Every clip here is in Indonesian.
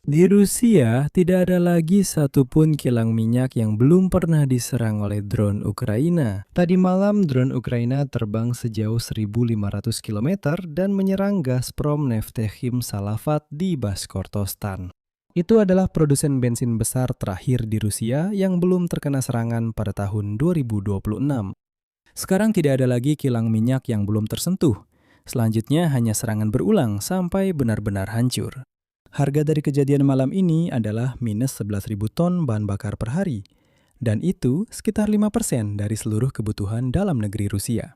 Di Rusia, tidak ada lagi satupun kilang minyak yang belum pernah diserang oleh drone Ukraina. Tadi malam, drone Ukraina terbang sejauh 1.500 km dan menyerang Gazprom Neftekhim Salafat di Bashkortostan. Itu adalah produsen bensin besar terakhir di Rusia yang belum terkena serangan pada tahun 2026. Sekarang tidak ada lagi kilang minyak yang belum tersentuh. Selanjutnya hanya serangan berulang sampai benar-benar hancur. Harga dari kejadian malam ini adalah minus 11.000 ton bahan bakar per hari. Dan itu sekitar 5% dari seluruh kebutuhan dalam negeri Rusia.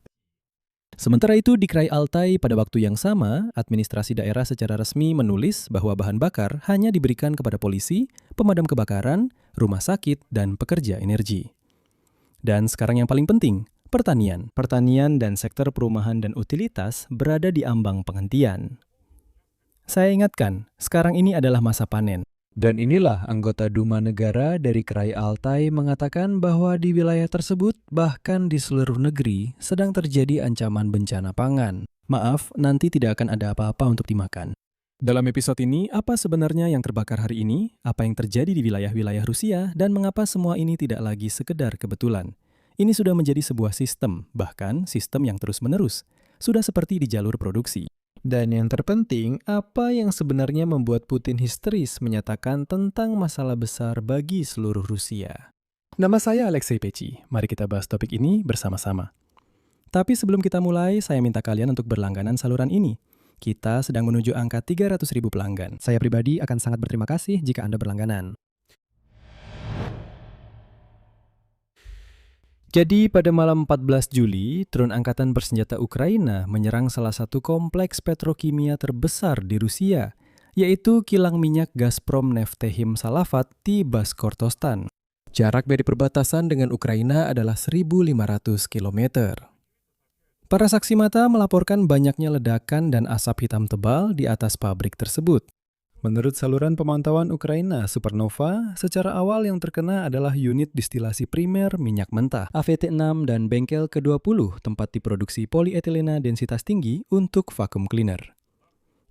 Sementara itu di Krai Altai pada waktu yang sama, administrasi daerah secara resmi menulis bahwa bahan bakar hanya diberikan kepada polisi, pemadam kebakaran, rumah sakit, dan pekerja energi. Dan sekarang yang paling penting, pertanian. Pertanian dan sektor perumahan dan utilitas berada di ambang penghentian. Saya ingatkan, sekarang ini adalah masa panen. Dan inilah anggota Duma Negara dari Krai Altai mengatakan bahwa di wilayah tersebut, bahkan di seluruh negeri, sedang terjadi ancaman bencana pangan. Maaf, nanti tidak akan ada apa-apa untuk dimakan. Dalam episode ini, apa sebenarnya yang terbakar hari ini, apa yang terjadi di wilayah-wilayah Rusia, dan mengapa semua ini tidak lagi sekedar kebetulan. Ini sudah menjadi sebuah sistem, bahkan sistem yang terus-menerus. Sudah seperti di jalur produksi. Dan yang terpenting, apa yang sebenarnya membuat Putin histeris menyatakan tentang masalah besar bagi seluruh Rusia. Nama saya Alexei Peci, mari kita bahas topik ini bersama-sama. Tapi sebelum kita mulai, saya minta kalian untuk berlangganan saluran ini. Kita sedang menuju angka 300.000 pelanggan. Saya pribadi akan sangat berterima kasih jika Anda berlangganan. Jadi pada malam 14 Juli, drone angkatan bersenjata Ukraina menyerang salah satu kompleks petrokimia terbesar di Rusia, yaitu kilang minyak Gazprom Neftekhim Salafat di Bashkortostan. Jarak dari perbatasan dengan Ukraina adalah 1.500 km. Para saksi mata melaporkan banyaknya ledakan dan asap hitam tebal di atas pabrik tersebut. Menurut saluran pemantauan Ukraina Supernova, secara awal yang terkena adalah unit distilasi primer minyak mentah AVT6 dan bengkel ke-20 tempat diproduksi polietilena densitas tinggi untuk vacuum cleaner.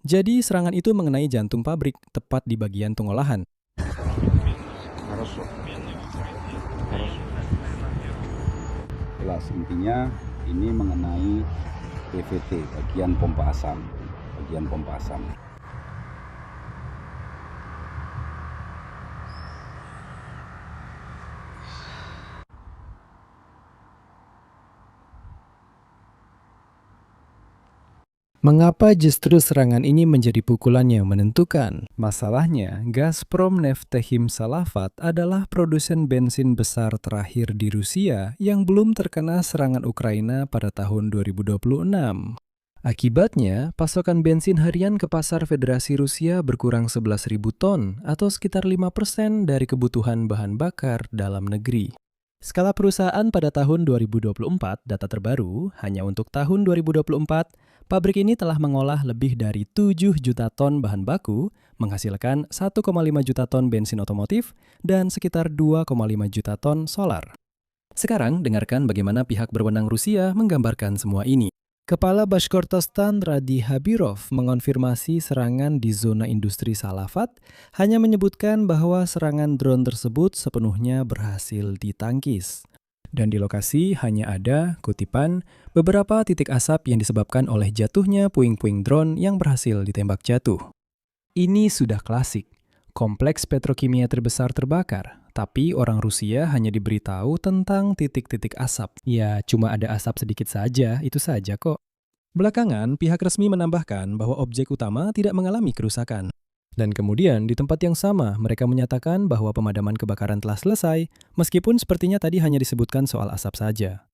Jadi serangan itu mengenai jantung pabrik, tepat di bagian pengolahan. Jelas intinya ini mengenai PVT, bagian pompa asam. Mengapa justru serangan ini menjadi pukulan yang menentukan? Masalahnya, Gazprom Neftekhim Salafat adalah produsen bensin besar terakhir di Rusia yang belum terkena serangan Ukraina pada tahun 2026. Akibatnya, pasokan bensin harian ke pasar Federasi Rusia berkurang 11.000 ton atau sekitar 5% dari kebutuhan bahan bakar dalam negeri. Skala perusahaan pada tahun 2024, data terbaru, hanya untuk tahun 2024, pabrik ini telah mengolah lebih dari 7 juta ton bahan baku, menghasilkan 1,5 juta ton bensin otomotif, dan sekitar 2,5 juta ton solar. Sekarang, dengarkan bagaimana pihak berwenang Rusia menggambarkan semua ini. Kepala Bashkortostan Radi Habirov mengonfirmasi serangan di zona industri Salafat, hanya menyebutkan bahwa serangan drone tersebut sepenuhnya berhasil ditangkis. Dan di lokasi hanya ada, kutipan, beberapa titik asap yang disebabkan oleh jatuhnya puing-puing drone yang berhasil ditembak jatuh. Ini sudah klasik. Kompleks petrokimia terbesar terbakar, tapi orang Rusia hanya diberitahu tentang titik-titik asap. Ya, cuma ada asap sedikit saja, itu saja kok. Belakangan, pihak resmi menambahkan bahwa objek utama tidak mengalami kerusakan. Dan kemudian, di tempat yang sama, mereka menyatakan bahwa pemadaman kebakaran telah selesai, meskipun sepertinya tadi hanya disebutkan soal asap saja.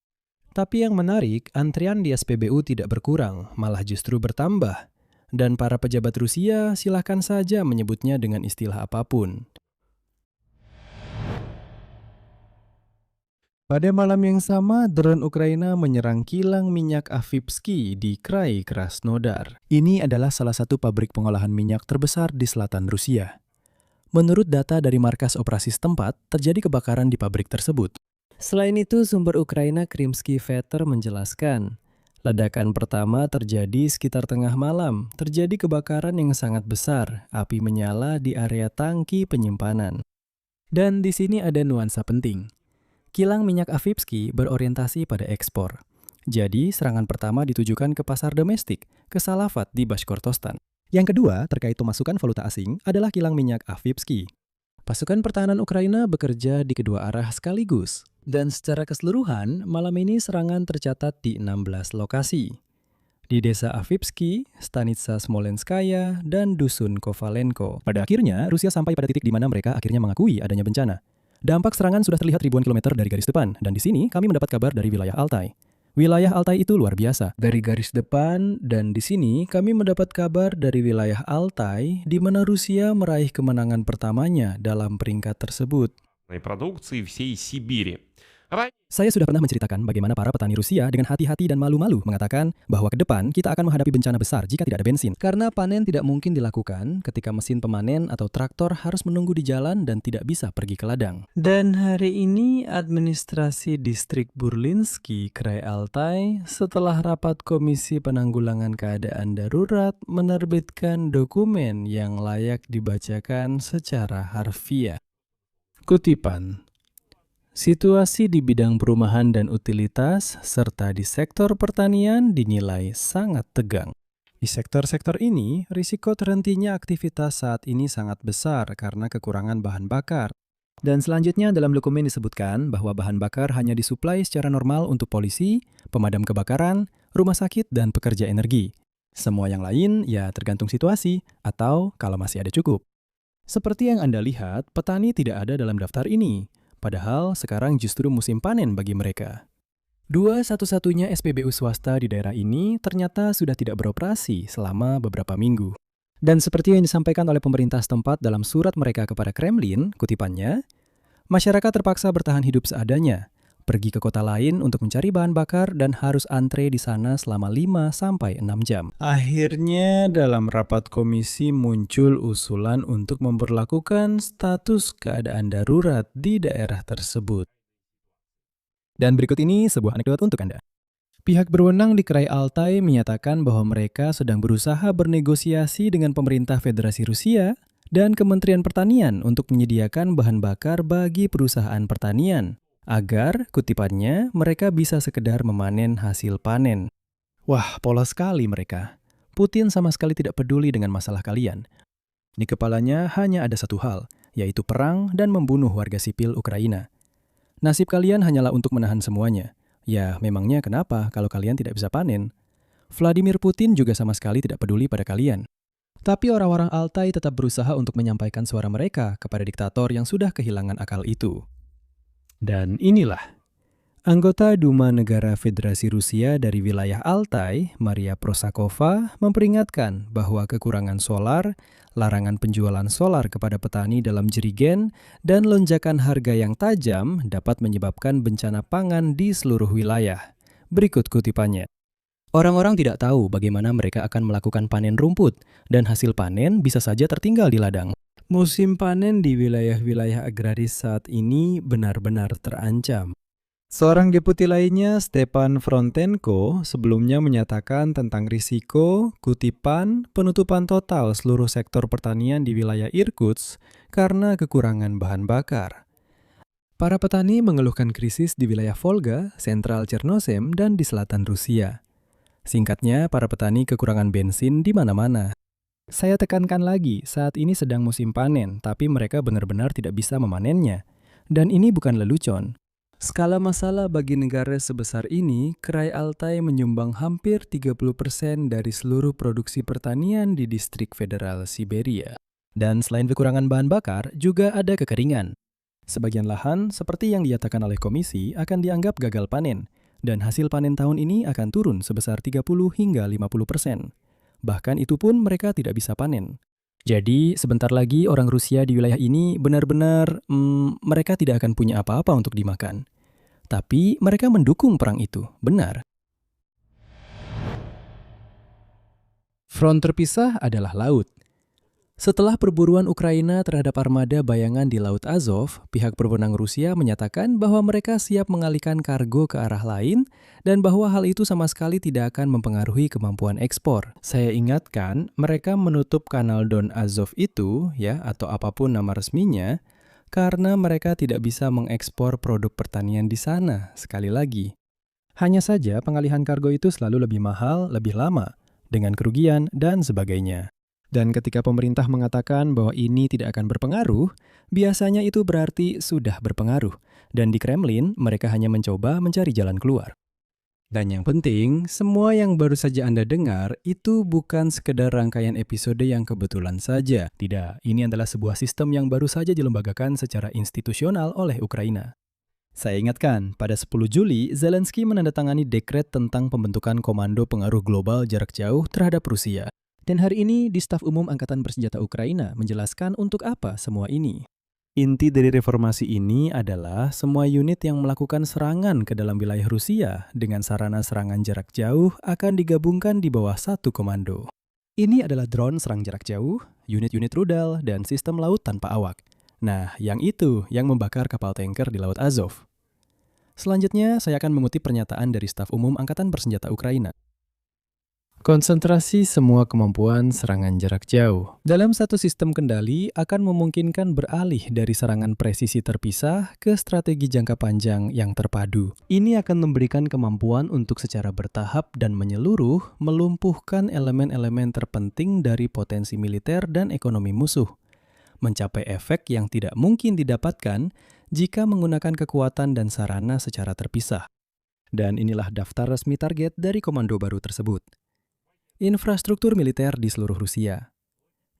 Tapi yang menarik, antrian di SPBU tidak berkurang, malah justru bertambah. Dan para pejabat Rusia silahkan saja menyebutnya dengan istilah apapun. Pada malam yang sama, drone Ukraina menyerang kilang minyak Avipsky di Krai Krasnodar. Ini adalah salah satu pabrik pengolahan minyak terbesar di selatan Rusia. Menurut data dari markas operasi setempat, terjadi kebakaran di pabrik tersebut. Selain itu, sumber Ukraina Krimsky Veter menjelaskan, Ledakan pertama terjadi sekitar tengah malam. Terjadi kebakaran yang sangat besar. Api menyala di area tangki penyimpanan. Dan di sini ada nuansa penting. Kilang minyak Avipsky berorientasi pada ekspor. Jadi, serangan pertama ditujukan ke pasar domestik, ke Salafat di Bashkortostan. Yang kedua, terkait pemasukan valuta asing, adalah kilang minyak Avipsky. Pasukan pertahanan Ukraina bekerja di kedua arah sekaligus. Dan secara keseluruhan, malam ini serangan tercatat di 16 lokasi. Di desa Avipsky, Stanitsa Smolenskaya, dan Dusun Kovalenko. Pada akhirnya, Rusia sampai pada titik di mana mereka akhirnya mengakui adanya bencana. Dampak serangan sudah terlihat ribuan kilometer dari garis depan, dan di sini kami mendapat kabar dari wilayah Altai. Wilayah Altai itu luar biasa. Dari garis depan, dan di sini kami mendapat kabar dari wilayah Altai, di mana Rusia meraih kemenangan pertamanya dalam peringkat tersebut. Продукции всей Сибири. Saya sudah pernah menceritakan bagaimana para petani Rusia dengan hati-hati dan malu-malu mengatakan bahwa ke depan kita akan menghadapi bencana besar jika tidak ada bensin. Karena panen tidak mungkin dilakukan ketika mesin pemanen atau traktor harus menunggu di jalan dan tidak bisa pergi ke ladang. Dan hari ini administrasi distrik Burlinsky, Krai Altai, setelah rapat Komisi Penanggulangan Keadaan Darurat menerbitkan dokumen yang layak dibacakan secara harfiah. Kutipan. Situasi di bidang perumahan dan utilitas, serta di sektor pertanian dinilai sangat tegang. Di sektor-sektor ini, risiko terhentinya aktivitas saat ini sangat besar karena kekurangan bahan bakar. Dan selanjutnya dalam dokumen disebutkan bahwa bahan bakar hanya disuplai secara normal untuk polisi, pemadam kebakaran, rumah sakit, dan pekerja energi. Semua yang lain ya tergantung situasi, atau kalau masih ada cukup. Seperti yang Anda lihat, petani tidak ada dalam daftar ini. Padahal sekarang justru musim panen bagi mereka. Dua satu-satunya SPBU swasta di daerah ini ternyata sudah tidak beroperasi selama beberapa minggu. Dan seperti yang disampaikan oleh pemerintah setempat dalam surat mereka kepada Kremlin, kutipannya, masyarakat terpaksa bertahan hidup seadanya, pergi ke kota lain untuk mencari bahan bakar dan harus antre di sana selama 5-6 jam. Akhirnya dalam rapat komisi muncul usulan untuk memberlakukan status keadaan darurat di daerah tersebut. Dan berikut ini sebuah anekdot untuk Anda. Pihak berwenang di Krai Altai menyatakan bahwa mereka sedang berusaha bernegosiasi dengan pemerintah Federasi Rusia dan Kementerian Pertanian untuk menyediakan bahan bakar bagi perusahaan pertanian, agar, kutipannya, mereka bisa sekedar memanen hasil panen. Wah, polos sekali mereka. Putin sama sekali tidak peduli dengan masalah kalian. Di kepalanya hanya ada satu hal, yaitu perang dan membunuh warga sipil Ukraina. Nasib kalian hanyalah untuk menahan semuanya. Ya, memangnya kenapa kalau kalian tidak bisa panen? Vladimir Putin juga sama sekali tidak peduli pada kalian. Tapi orang-orang Altai tetap berusaha untuk menyampaikan suara mereka kepada diktator yang sudah kehilangan akal itu. Dan inilah, anggota Duma Negara Federasi Rusia dari wilayah Altai, Maria Prosakova, memperingatkan bahwa kekurangan solar, larangan penjualan solar kepada petani dalam jerigen, dan lonjakan harga yang tajam dapat menyebabkan bencana pangan di seluruh wilayah. Berikut kutipannya. Orang-orang tidak tahu bagaimana mereka akan melakukan panen rumput, dan hasil panen bisa saja tertinggal di ladang. Musim panen di wilayah-wilayah agraris saat ini benar-benar terancam. Seorang deputi lainnya, Stepan Frontenko, sebelumnya menyatakan tentang risiko, kutipan, penutupan total seluruh sektor pertanian di wilayah Irkutsk karena kekurangan bahan bakar. Para petani mengeluhkan krisis di wilayah Volga, sentral Chernozem, dan di selatan Rusia. Singkatnya, para petani kekurangan bensin di mana-mana. Saya tekankan lagi, saat ini sedang musim panen, tapi mereka benar-benar tidak bisa memanennya. Dan ini bukan lelucon. Skala masalah bagi negara sebesar ini, Krai Altai menyumbang hampir 30% dari seluruh produksi pertanian di distrik federal Siberia. Dan selain kekurangan bahan bakar, juga ada kekeringan. Sebagian lahan, seperti yang dinyatakan oleh komisi, akan dianggap gagal panen, dan hasil panen tahun ini akan turun sebesar 30 hingga 50%. Bahkan itu pun mereka tidak bisa panen. Jadi, sebentar lagi orang Rusia di wilayah ini benar-benar mereka tidak akan punya apa-apa untuk dimakan. Tapi mereka mendukung perang itu, benar. Front terpisah adalah laut. Setelah perburuan Ukraina terhadap armada bayangan di Laut Azov, pihak berwenang Rusia menyatakan bahwa mereka siap mengalihkan kargo ke arah lain dan bahwa hal itu sama sekali tidak akan mempengaruhi kemampuan ekspor. Saya ingatkan, mereka menutup kanal Don Azov itu, ya, atau apapun nama resminya, karena mereka tidak bisa mengekspor produk pertanian di sana. Sekali lagi, hanya saja pengalihan kargo itu selalu lebih mahal, lebih lama, dengan kerugian dan sebagainya. Dan ketika pemerintah mengatakan bahwa ini tidak akan berpengaruh, biasanya itu berarti sudah berpengaruh. Dan di Kremlin, mereka hanya mencoba mencari jalan keluar. Dan yang penting, semua yang baru saja Anda dengar itu bukan sekedar rangkaian episode yang kebetulan saja. Tidak, ini adalah sebuah sistem yang baru saja dilembagakan secara institusional oleh Ukraina. Saya ingatkan, pada 10 Juli, Zelensky menandatangani dekret tentang pembentukan Komando Pengaruh Global Jarak Jauh terhadap Rusia. Dan hari ini di Staf Umum Angkatan Bersenjata Ukraina menjelaskan untuk apa semua ini. Inti dari reformasi ini adalah semua unit yang melakukan serangan ke dalam wilayah Rusia dengan sarana serangan jarak jauh akan digabungkan di bawah satu komando. Ini adalah drone serang jarak jauh, unit-unit rudal, dan sistem laut tanpa awak. Nah, yang itu yang membakar kapal tanker di Laut Azov. Selanjutnya, saya akan mengutip pernyataan dari Staf Umum Angkatan Bersenjata Ukraina. Konsentrasi semua kemampuan serangan jarak jauh dalam satu sistem kendali akan memungkinkan beralih dari serangan presisi terpisah ke strategi jangka panjang yang terpadu. Ini akan memberikan kemampuan untuk secara bertahap dan menyeluruh melumpuhkan elemen-elemen terpenting dari potensi militer dan ekonomi musuh, mencapai efek yang tidak mungkin didapatkan jika menggunakan kekuatan dan sarana secara terpisah. Dan inilah daftar resmi target dari komando baru tersebut. Infrastruktur militer di seluruh Rusia,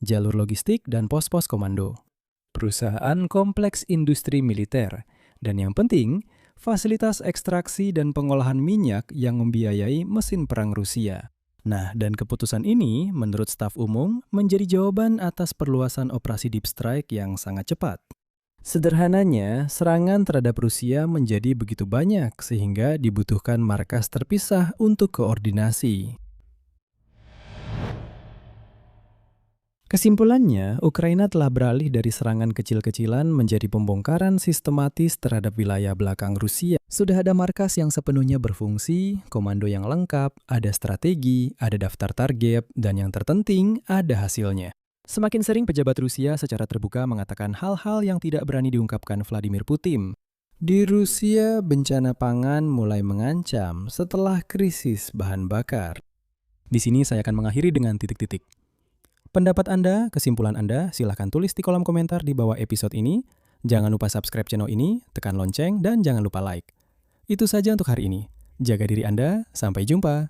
jalur logistik dan pos-pos komando, perusahaan kompleks industri militer, dan yang penting, fasilitas ekstraksi dan pengolahan minyak yang membiayai mesin perang Rusia. Nah, dan keputusan ini, menurut staf umum, menjadi jawaban atas perluasan operasi Deep Strike yang sangat cepat. Sederhananya, serangan terhadap Rusia menjadi begitu banyak sehingga dibutuhkan markas terpisah untuk koordinasi. Kesimpulannya, Ukraina telah beralih dari serangan kecil-kecilan menjadi pembongkaran sistematis terhadap wilayah belakang Rusia. Sudah ada markas yang sepenuhnya berfungsi, komando yang lengkap, ada strategi, ada daftar target, dan yang terpenting, ada hasilnya. Semakin sering pejabat Rusia secara terbuka mengatakan hal-hal yang tidak berani diungkapkan Vladimir Putin. Di Rusia, bencana pangan mulai mengancam setelah krisis bahan bakar. Di sini saya akan mengakhiri dengan titik-titik. Pendapat Anda, kesimpulan Anda, silahkan tulis di kolom komentar di bawah episode ini. Jangan lupa subscribe channel ini, tekan lonceng, dan jangan lupa like. Itu saja untuk hari ini. Jaga diri Anda, sampai jumpa.